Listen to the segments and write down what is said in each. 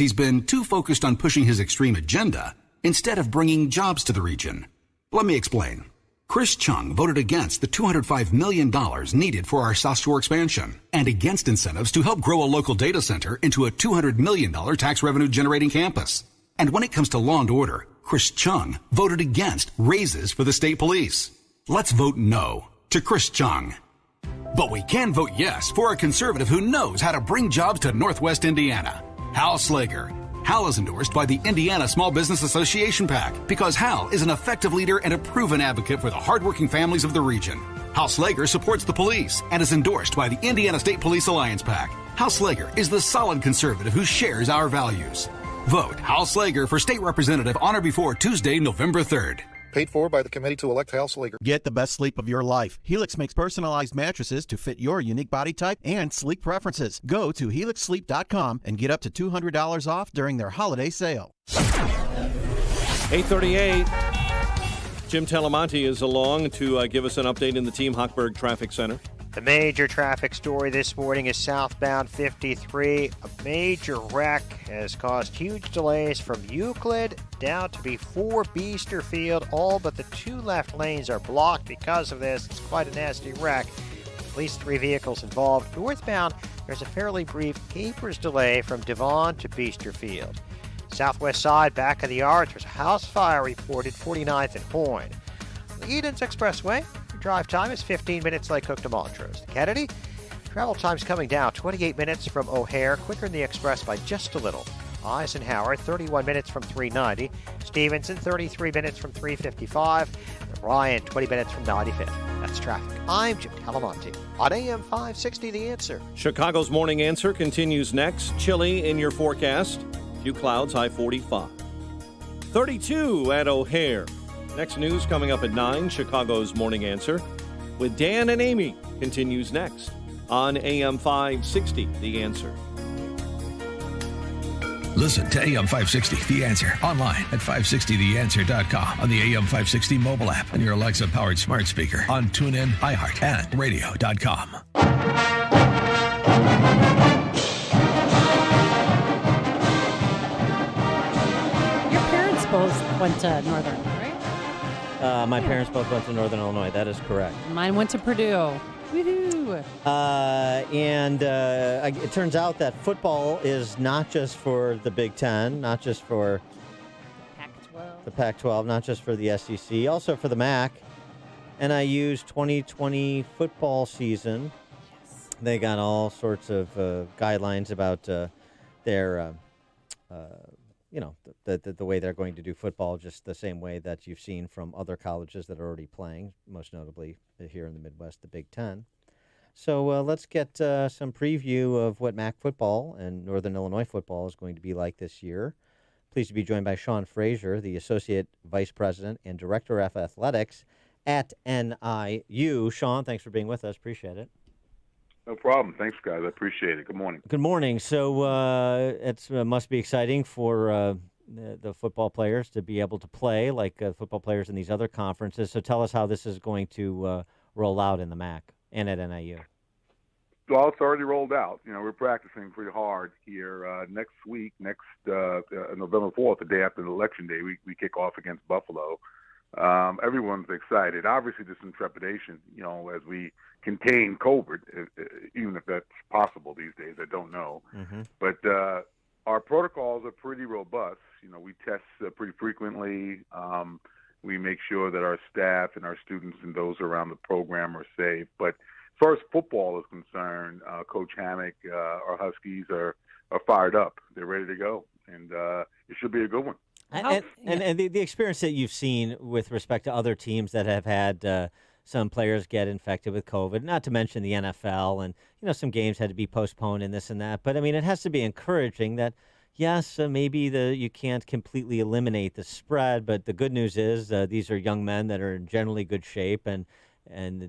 He's been too focused on pushing his extreme agenda instead of bringing jobs to the region. Let me explain. Chris Chung voted against the $205 million needed for our South Shore expansion and against incentives to help grow a local data center into a $200 million tax revenue generating campus. And when it comes to law and order, Chris Chung voted against raises for the state police. Let's vote no to Chris Chung. But we can vote yes for a conservative who knows how to bring jobs to Northwest Indiana. Hal Slager. Hal is endorsed by the Indiana Small Business Association PAC because Hal is an effective leader and a proven advocate for the hardworking families of the region. Hal Slager supports the police and is endorsed by the Indiana State Police Alliance PAC. Hal Slager is the solid conservative who shares our values. Vote Hal Slager for state representative on or before Tuesday, November 3rd. Paid for by the committee to elect Hal Slager. Get the best sleep of your life. Helix makes personalized mattresses to fit your unique body type and sleep preferences. Go to helixsleep.com and get up to $200 off during their holiday sale. 8:38. Jim Talamonte is along to give us an update in the Team Hochberg Traffic Center. The major traffic story this morning is southbound 53. A major wreck has caused huge delays from Euclid down to before Beesterfield. All but the two left lanes are blocked because of this. It's quite a nasty wreck. At least 3 vehicles involved. Northbound, there's a fairly brief Capers delay from Devon to Beesterfield. Southwest side, back of the arch, there's a house fire reported 49th and Horn. The Edens Expressway, drive time is 15 minutes like Cook to Montrose. The Kennedy, travel time's coming down 28 minutes from O'Hare, quicker than the Express by just a little. Eisenhower, 31 minutes from 390. Stevenson, 33 minutes from 355. And Ryan, 20 minutes from 95th. That's traffic. I'm Jim Talamonte on AM 560 The Answer. Chicago's Morning Answer continues next. Chilly in your forecast. Few clouds, high 45. 32 at O'Hare. Next news coming up at 9, Chicago's Morning Answer with Dan and Amy continues next on AM 560, The Answer. Listen to AM 560, The Answer, online at 560theanswer.com, on the AM 560 mobile app, and your Alexa-powered smart speaker, on TuneIn, iHeart, and radio.com. Your parents both went to Northern, right? My parents both went to Northern Illinois. That is correct. Mine went to Purdue. Woohoo! It turns out that football is not just for the Big Ten, not just for the Pac-12, not just for the SEC, also for the MAC. NIU's 2020 football season. Yes. They got all sorts of guidelines about their the way they're going to do football, just the same way that you've seen from other colleges that are already playing, most notably here in the Midwest, the Big Ten. So let's get some preview of what MAC football and Northern Illinois football is going to be like this year. Pleased to be joined by Sean Frazier, the Associate Vice President and Director of Athletics at NIU. Sean, thanks for being with us. Appreciate it. No problem. Thanks, guys. I appreciate it. Good morning. Good morning. So it must be exciting for the football players to be able to play like football players in these other conferences. So tell us how this is going to roll out in the MAC and at NIU. Well, it's already rolled out. We're practicing pretty hard here. Next week, November 4th, the day after the election day, we kick off against Buffalo. Everyone's excited. Obviously, there's some trepidation, as we contain COVID, even if that's possible these days. I don't know. Mm-hmm. But our protocols are pretty robust. We test pretty frequently. We make sure that our staff and our students and those around the program are safe. But as far as football is concerned, Coach Hammock, our Huskies are fired up. They're ready to go, and it should be a good one. And the experience that you've seen with respect to other teams that have had some players get infected with COVID, not to mention the NFL, and some games had to be postponed and this and that. But I mean, it has to be encouraging that yes, maybe you can't completely eliminate the spread, but the good news is these are young men that are in generally good shape, and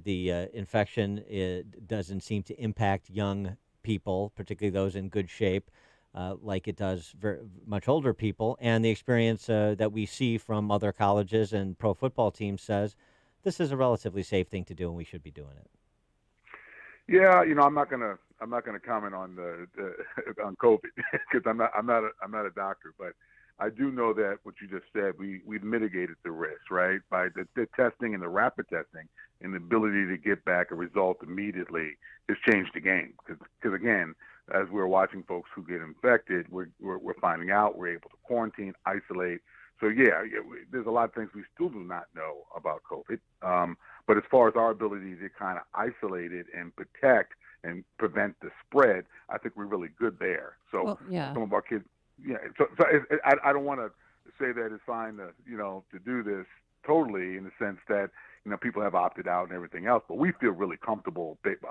the infection doesn't seem to impact young people, particularly those in good shape. Like it does very much older people. And the experience that we see from other colleges and pro football teams says this is a relatively safe thing to do, and we should be doing it. Yeah, I'm not going to going to comment on the on COVID because I'm not a doctor, but I do know that what you just said, we've mitigated the risk, right? By the testing and the rapid testing and the ability to get back a result immediately has changed the game. Because again, as we're watching folks who get infected, we're finding out, we're able to quarantine, isolate. So yeah, there's a lot of things we still do not know about COVID. But as far as our ability to kind of isolate it and protect and prevent the spread, I think we're really good there. So some of our kids, I don't want to say that it's fine to do this totally in the sense that people have opted out and everything else, but we feel really comfortable based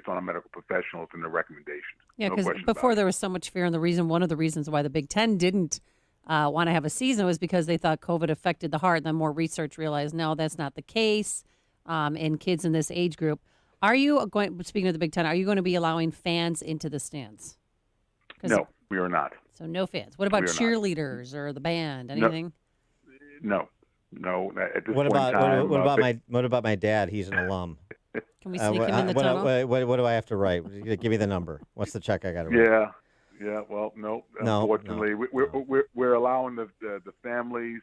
on our medical professionals and their recommendations. Yeah, because before there was so much fear, and one of the reasons why the Big Ten didn't want to have a season was because they thought COVID affected the heart. And then more research realized, no, that's not the case in kids in this age group. Are you going, speaking of the Big Ten, are you going to be allowing fans into the stands? No, we are not. So no fans. What about cheerleaders or the band? Anything? No. At this what point about in time, what about my dad? He's an alum. Can we sneak him in the tunnel? What do I have to write? Give me the number. What's the check I got to write? Yeah. Well, no. Unfortunately, we're allowing the families,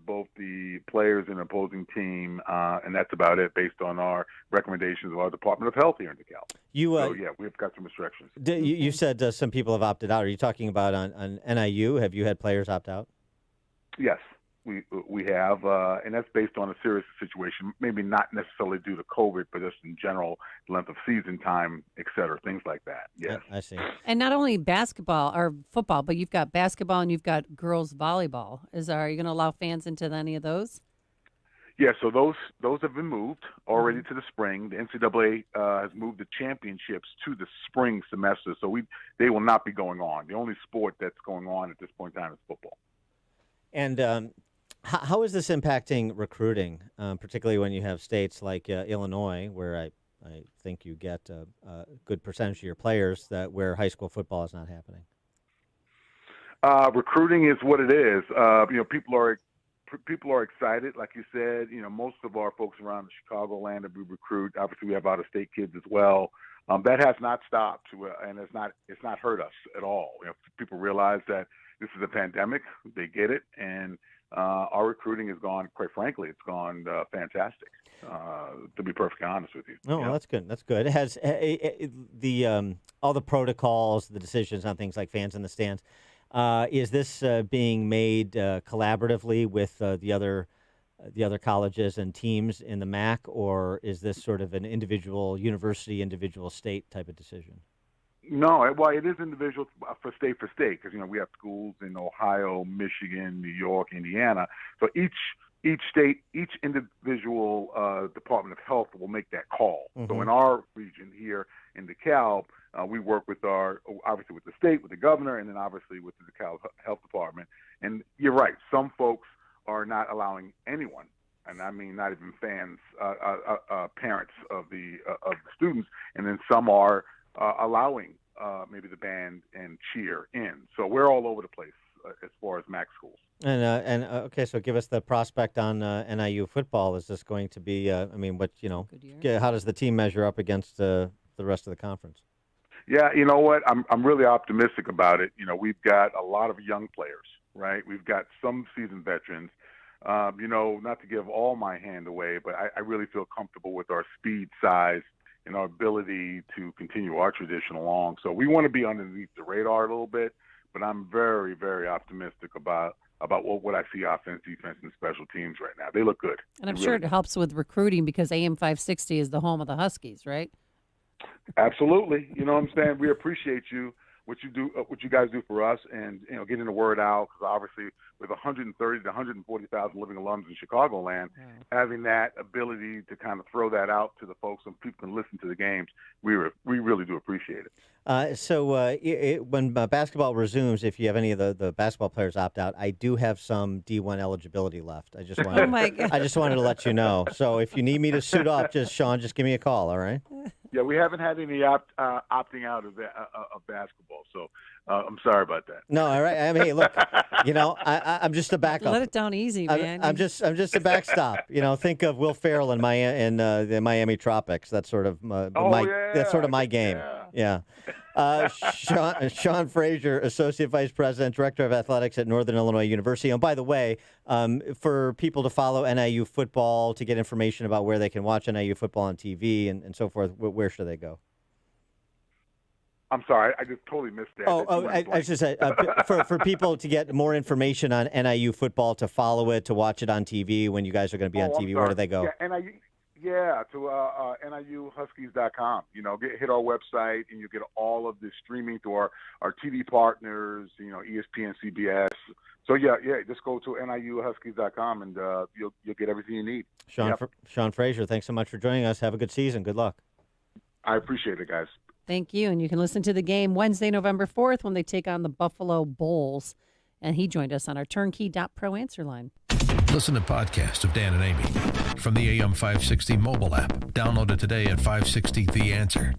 both the players and opposing team, and that's about it based on our recommendations of our Department of Health here in DeKalb. We've got some restrictions. You said some people have opted out. Are you talking about on NIU? Have you had players opt out? Yes. We have, and that's based on a serious situation, maybe not necessarily due to COVID, but just in general, length of season time, et cetera, things like that. Yes. I see. And not only basketball or football, but you've got basketball and you've got girls volleyball. Are you going to allow fans into any of those? Yeah, so those have been moved already to the spring. The NCAA has moved the championships to the spring semester, so they will not be going on. The only sport that's going on at this point in time is football. And how is this impacting recruiting, particularly when you have states like Illinois, where I think you get a good percentage of your players where high school football is not happening? Recruiting is what it is. People are excited, like you said. Most of our folks around the Chicagoland that we recruit, obviously we have out-of-state kids as well. That has not stopped, and it's not hurt us at all. People realize that this is a pandemic; they get it, and our recruiting has gone. Quite frankly, it's gone fantastic. To be perfectly honest with you. Oh, well, that's good. That's good. It has all the protocols, the decisions on things like fans in the stands. Is this being made collaboratively with the other colleges and teams in the MAC, or is this sort of an individual university, individual state type of decision? No, well, it is individual for state because we have schools in Ohio, Michigan, New York, Indiana. So each state, each individual Department of Health will make that call. Mm-hmm. So in our region here in DeKalb, we work with obviously with the state, with the governor, and then obviously with the DeKalb Health Department. And you're right, some folks are not allowing anyone, and I mean not even fans, parents of the students, and then some are allowing maybe the band and cheer in. So we're all over the place as far as MAC schools. And okay, so give us the prospect on NIU football. Is this going to be? How does the team measure up against the rest of the conference? Yeah, you know what? I'm really optimistic about it. We've got a lot of young players, right? We've got some seasoned veterans. Not to give all my hand away, but I really feel comfortable with our speed, size, and our ability to continue our tradition along. So we want to be underneath the radar a little bit, but I'm very, very optimistic about what I see offense, defense, and special teams right now. They look good. And I'm sure it helps with recruiting because AM 560 is the home of the Huskies, right? Absolutely. You know what I'm saying? We appreciate what you guys do for us, and getting the word out, because obviously with 130 to 140,000 living alums in Chicagoland, having that ability to kind of throw that out to the folks and people can listen to the games, we really do appreciate it. So when basketball resumes, if you have any of the basketball players opt out, I do have some D1 eligibility left. I just wanted, I just wanted to let you know. So if you need me to suit up, just give me a call. All right. Yeah, we haven't had any opting out of basketball, so I'm sorry about that. No, all right. Hey, look, I'm just a backup. Let it down easy, man. I'm just a backstop. Think of Will Ferrell in the Miami Tropics. That's sort of that's sort of my game. Yeah. Sean Frazier, Associate Vice President, Director of Athletics at Northern Illinois University. And by the way, for people to follow NIU football, to get information about where they can watch NIU football on TV and so forth, where should they go? I'm sorry, I just totally missed that. I should say, for people to get more information on NIU football, to follow it, to watch it on TV when you guys are going to be on TV, where do they go? Yeah, to NIUHuskies.com. Hit our website, and you get all of the streaming to our TV partners, ESPN, CBS. So, yeah, just go to NIUHuskies.com, and you'll get everything you need. Sean Frazier, thanks so much for joining us. Have a good season. Good luck. I appreciate it, guys. Thank you. And you can listen to the game Wednesday, November 4th when they take on the Buffalo Bulls. And he joined us on our turnkey.pro answer line. Listen to podcasts of Dan and Amy from the AM 560 mobile app. Download it today at 560theanswer.com.